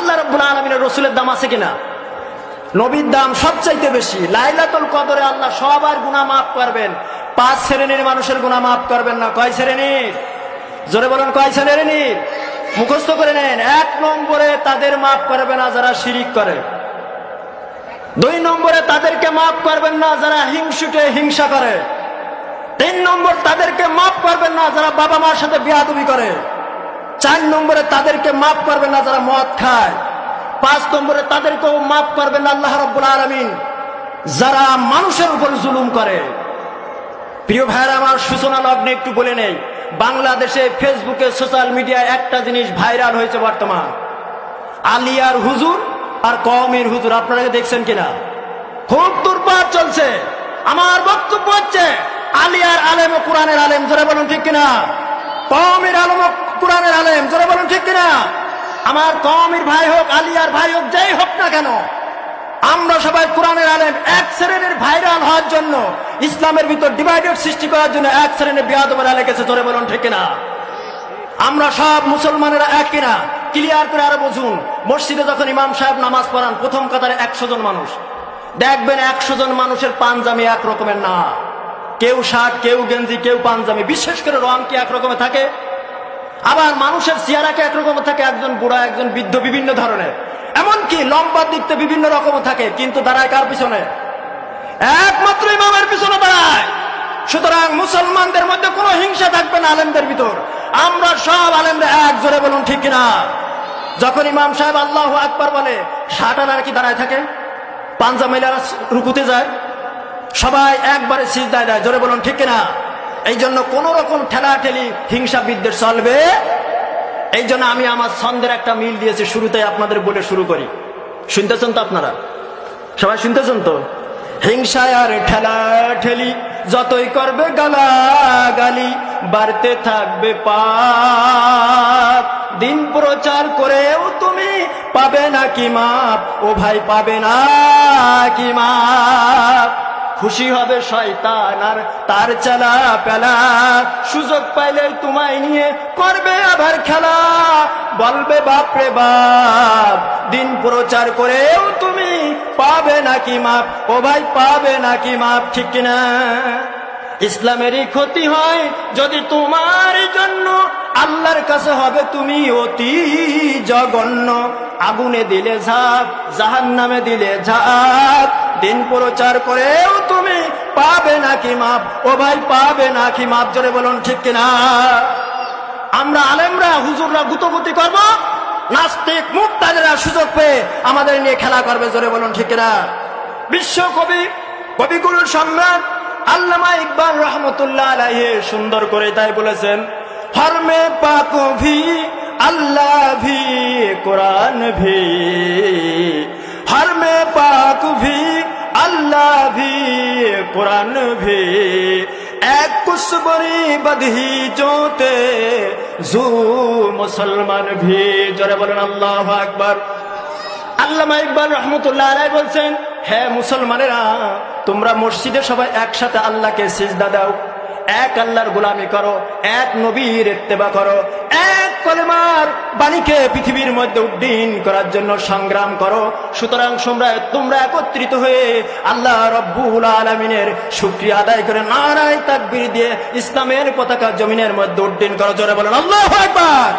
আল্লাহ রাব্বুল আলামিনের রাসূলের দাম আছে কিনা? নবীর দাম সবচাইতে বেশি। লাইলাতুল কদরে আল্লাহ সবার গুনাহ মাফ করবেন, 5 শ্রেণীর মানুষের গুনাহ মাফ করবেন না। কয় শ্রেণীর? জোরে বলেন, কয় শ্রেণীর? মুখস্থ করে নেন। 1 নম্বরে তাদের মাফ করবে না যারা শিরিক করে। 2 নম্বরে তাদেরকে মাফ করবেন না যারা হিংসুটে হিংসা করে। 3 নম্বর তাদেরকে মাফ করবেন না যারা বাবা মার সাথে বেয়াদবি করে। 4 নম্বরে তাদেরকে মাফ করবেন না যারা মদ খায়। 5 নম্বরে তাদেরকেও মাফ করবেন না আল্লাহ রাব্বুল আলামিন যারা মানুষের উপর জুলুম করে। প্রিয় ভাইরা আমার, সূচনা লগ্নে একটু বলে নেই, বাংলাদেশে ফেসবুকে সোশ্যাল মিডিয়ায় একটা জিনিস ভাইরাল হয়েছে বর্তমান, আলিয়ার হুজুর আর কওমের হুজুর। আপনারা দেখছেন কিনা? খুব তোলপাড় চলছে। আমার বক্তব্য হচ্ছে, আলিয়ার আলেম ও কোরআনের আলেম, জোরে বলুন ঠিক কিনা? কওমের আলেম ও কোরআনের আলেম, জোরে বলুন ঠিক কিনা? আমার কওমের ভাই হোক, আলিয়ার ভাই হোক, যেই হোক না কেন, আমরা সবাই কোরআনের আলেম। 1 শ্রেণীর ভাইরাল হওয়ার জন্য, ইসলামের ভিতর ডিভাইডেড সৃষ্টি করার জন্য 1 শ্রেণীর বেয়াদবেরা লেগেছে, জোরে বলুন ঠিক কিনা? আমরা সব মুসলমানেরা এক কিনা ক্লিয়ার করে আরো বুঝুন। মসজিদে যখন ইমাম সাহেব নামাজ পড়ান, প্রথম কাতারে 100 জন মানুষ, দেখবেন 100 জন মানুষের পাঞ্জাবি এক রকমের না। কেউ শার্ট, কেউ গেঞ্জি, কেউ পাঞ্জাবি। বিশেষ করে রং কি এক রকমের থাকে? আবার মানুষের চেহারা কি এক রকমের থাকে? একজন বুড়া, একজন বৃদ্ধ, বিভিন্ন ধরনের। এমনকি লম্বা দিকতে বিভিন্ন রকম থাকে, কিন্তু দাঁড়ায় কার পিছনে? একমাত্র ইমামের পিছনে দাঁড়ায়। সুতরাং মুসলমানদের মধ্যে কোনো হিংসা থাকবে না আলেমদের ভিতর। আমরা সব আলেমরা এক, জোরে বলুন ঠিক কিনা? যখন ইমাম সাহেব আল্লাহু আকবার বলে, শাটালার কি দাঁড়ায় থাকে? পাঞ্জাবিরা রুকুতে যায়, সবাই একবারে সিজদায় দেয়, জোরে বলুন ঠিক কিনা? এই জন্য কোন রকম ঠেলাঠেলি, হিংসা বিদ্বেষ চলবে। এই জন্য আমি আমার ছন্দের একটা মিল দিয়েছি, শুরুতে আপনাদের বলে শুরু করি। শুনতেছেন তো আপনারা? সবাই শুনতেছেন তো? হিংসায় আর ঠেলাঠেলি যতই করবে গালাগালি, বাড়তে থাকবে পাপ। দিন প্রচার করেও তুমি পাবে না কি মাপ? ও ভাই, পাবে না কি মাপ? খুশি হবে শয়তান আর তার চালা পেলা, সুযোগ পাইলে তোমায় নিয়ে করবে আবার খেলা। বলবে বাপরে বাপ, দিন প্রচার করেও তুমি পাবে নাকি মাপ? ও ভাই, পাবে নাকি মাপ? ঠিক কিনা? ইসলামেরই ক্ষতি হয় যদি তোমার জন্য, আল্লাহর কাছে হবে তুমি অতি জঘন্য। আগুনে দিলে ঝাঁপ, জাহান্নামে দিলে ঝাঁপ, দিন প্রচার করেও তুমি পাবে নাকি মাপ? ও ভাই, পাবে নাকি মাপ? জোরে বলুন ঠিক কিনা? আমরা আলেমরা, হুজুররা গুতগুতি করব, নাস্তিক মুক্তাদেরা সুযোগ পেয়ে আমাদের নিয়ে খেলা করবে, জোরে বলুন ঠিক কিনা? বিশ্বকবি, কবিগুরুর সম্রাট আল্লামা ইকবাল রহমতুল্লাহ আলাইহি সুন্দর করে তাই বলেছেন, হর মে পাক ভি अल्लाह भी कुरान भी, हर में पाक भी अल्लाह भी कुरान भी, एक कुसबरी बदही जोते जू मुसलमान भी। जरा बोलें अल्लाहु আকবার। আল্লামা ইকবাল রহমতুল্লাহ আলাইহি বলছেন, হে মুসলমানেরা, তোমরা মসজিদে সবাই একসাথে আল্লাহকে সিজদা দাও, এক আল্লাহর গোলামি করো, এক নবীর ইত্তেবা করো, এক কলেমার বাণীকে পৃথিবীর মধ্যে উড্ডীন করার জন্য সংগ্রাম করো। সুতরাং তোমরা একত্রিত হয়ে আল্লাহ রব্বুল আলামিনের শুকরিয়া আদায় করে নারায়ে তাকবীর দিয়ে ইসলামের পতাকা জমিনের মধ্যে উড্ডীন করো। জোরে বলেন আল্লাহু আকবার।